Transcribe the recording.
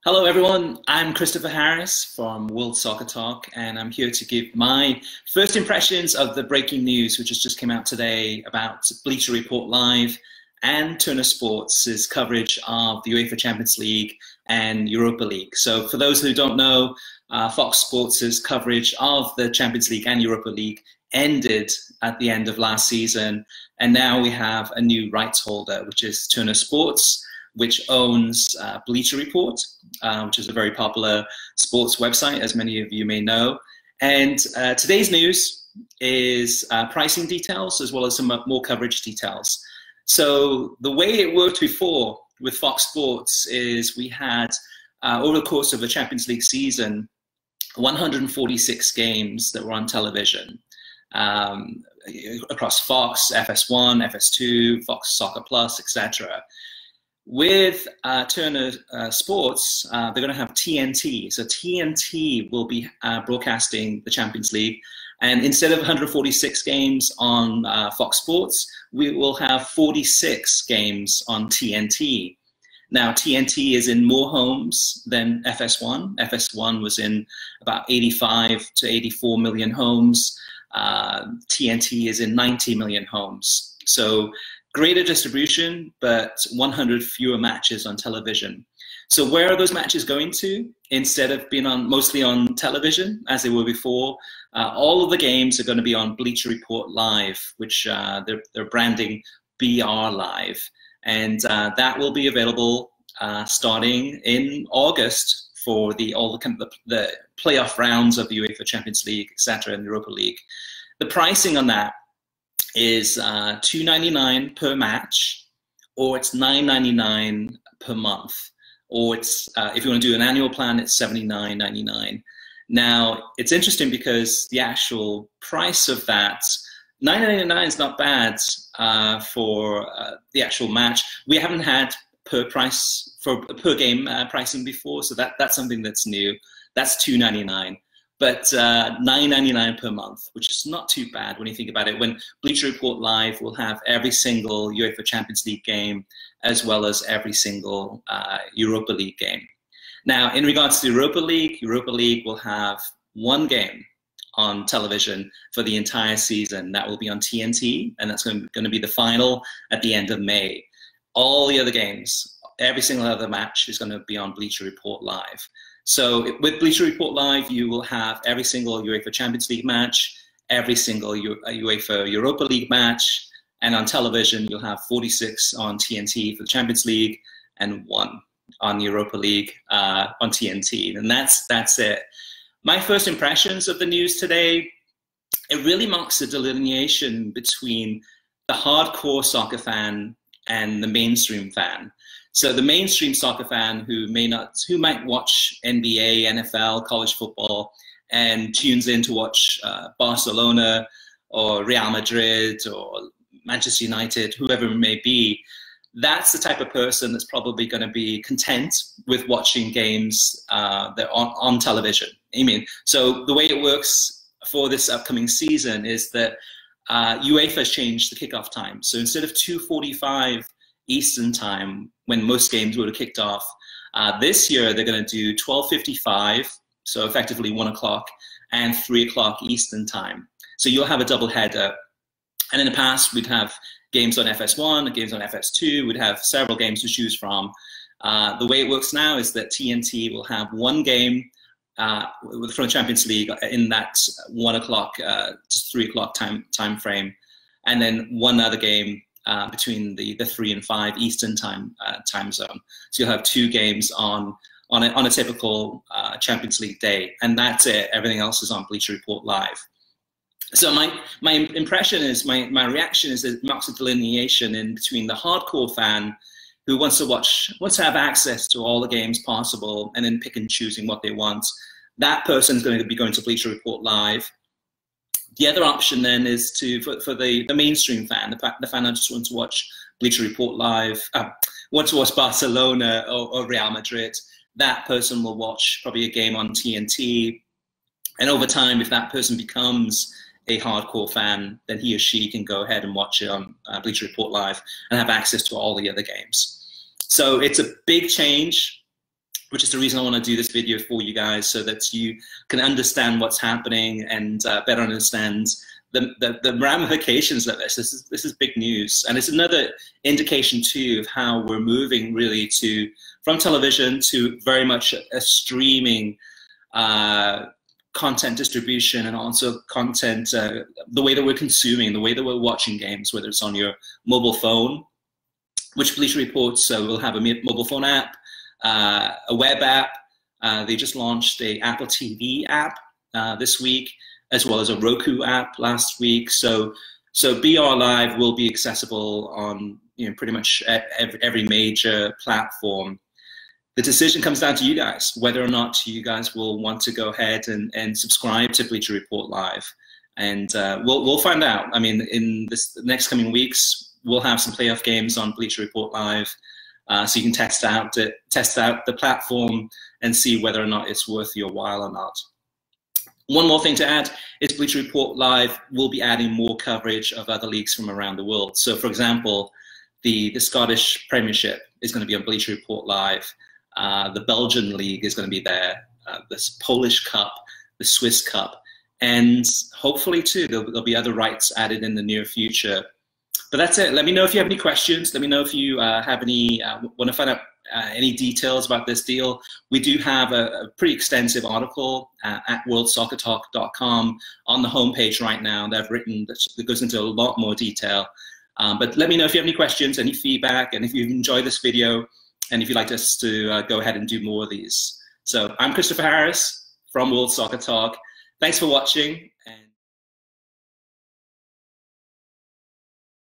Hello, everyone. I'm Christopher Harris from World Soccer Talk, and I'm here to give my first impressions of the breaking news, which has just come out today about Bleacher Report Live and Turner Sports' coverage of the UEFA Champions League and Europa League. So for those who don't know, Fox Sports' coverage of the Champions League and Europa League ended at the end of last season, and now we have a new rights holder, which is Turner Sports, which owns Bleacher Report, which is a very popular sports website, as many of you may know. And today's news is pricing details as well as some more coverage details. So the way it worked before with Fox Sports is we had, over the course of the Champions League season, 146 games that were on television across Fox, FS1, FS2, Fox Soccer Plus, etc. With Turner Sports, they're going to have TNT. So TNT will be broadcasting the Champions League. And instead of 146 games on Fox Sports, we will have 46 games on TNT. Now, TNT is in more homes than FS1. FS1 was in about 85 to 84 million homes. TNT is in 90 million homes. So greater distribution, but 100 fewer matches on television. So where are those matches going to? Instead of being mostly on television, as they were before, all of the games are going to be on Bleacher Report Live, which they're branding BR Live. And that will be available starting in August for all the playoff rounds of the UEFA Champions League, etc., and the Europa League. The pricing on that is $2.99 per match, or it's $9.99 per month, or it's if you want to do an annual plan, it's $79.99. Now it's interesting because the actual price of that $9.99 is not bad for the actual match. We haven't had per game pricing before, so that's something that's new. That's $2.99. But $9.99 per month, which is not too bad when you think about it, when Bleacher Report Live will have every single UEFA Champions League game, as well as every single Europa League game. Now, in regards to Europa League will have one game on television for the entire season. That will be on TNT, and that's going to be the final at the end of May. All the other games, every single other match is going to be on Bleacher Report Live. So with Bleacher Report Live, you will have every single UEFA Champions League match, every single UEFA Europa League match, and on television, you'll have 46 on TNT for the Champions League and 1 on the Europa League on TNT. And that's it. My first impressions of the news today, it really marks a delineation between the hardcore soccer fan and the mainstream fan. So the mainstream soccer fan who might watch NBA, NFL, college football, and tunes in to watch Barcelona or Real Madrid or Manchester United, whoever it may be, that's the type of person that's probably going to be content with watching games that are on television. So the way it works for this upcoming season is that UEFA has changed the kickoff time. So instead of 2:45 Eastern time, when most games would have kicked off, this year they're going to do 12:55, so effectively 1 o'clock, and 3 o'clock Eastern time. So you'll have a double header. And in the past, we'd have games on FS1, games on FS2, we'd have several games to choose from. The way it works now is that TNT will have one game from the Champions League in that 1 o'clock to 3 o'clock time frame, and then one other game between the 3 and 5 Eastern time zone. So you'll have 2 games on a typical Champions League day, and that's it. Everything else is on Bleacher Report Live. So my impression is, my reaction is that it marks a delineation in between the hardcore fan who wants to have access to all the games possible and then pick and choosing what they want. That person is going to be going to Bleacher Report Live. The other option then is for the mainstream fan, the fan that just wants to watch Bleacher Report Live, wants to watch Barcelona or Real Madrid. That person will watch probably a game on TNT. And over time, if that person becomes a hardcore fan, then he or she can go ahead and watch it on Bleacher Report Live and have access to all the other games. So it's a big change. which is the reason I want to do this video for you guys, so that you can understand what's happening and better understand the ramifications of this. This is big news, and it's another indication too of how we're moving really from television to very much a streaming content distribution, and also content, the way that we're consuming, the way that we're watching games, whether it's on your mobile phone, which Bleacher Report will have a mobile phone app, a web app. They just launched a Apple TV app this week, as well as a Roku app last week. So BR Live will be accessible on pretty much every major platform. The decision comes down to you guys, whether or not you guys will want to go ahead and subscribe to Bleacher Report Live. And we'll find out. I mean, in the next coming weeks, we'll have some playoff games on Bleacher Report Live, so you can test out the platform and see whether or not it's worth your while or not. One more thing to add is Bleacher Report Live will be adding more coverage of other leagues from around the world. So, for example, the Scottish Premiership is going to be on Bleacher Report Live. The Belgian League is going to be there. The Polish Cup, the Swiss Cup, and hopefully too there'll be other rights added in the near future. But that's it. Let me know if you have any questions. Let me know if you have any want to find out any details about this deal. We do have a pretty extensive article at worldsoccertalk.com on the homepage right now that I've written that goes into a lot more detail. But let me know if you have any questions, any feedback, and if you've enjoyed this video, and if you'd like us to go ahead and do more of these. So I'm Christopher Harris from World Soccer Talk. Thanks for watching,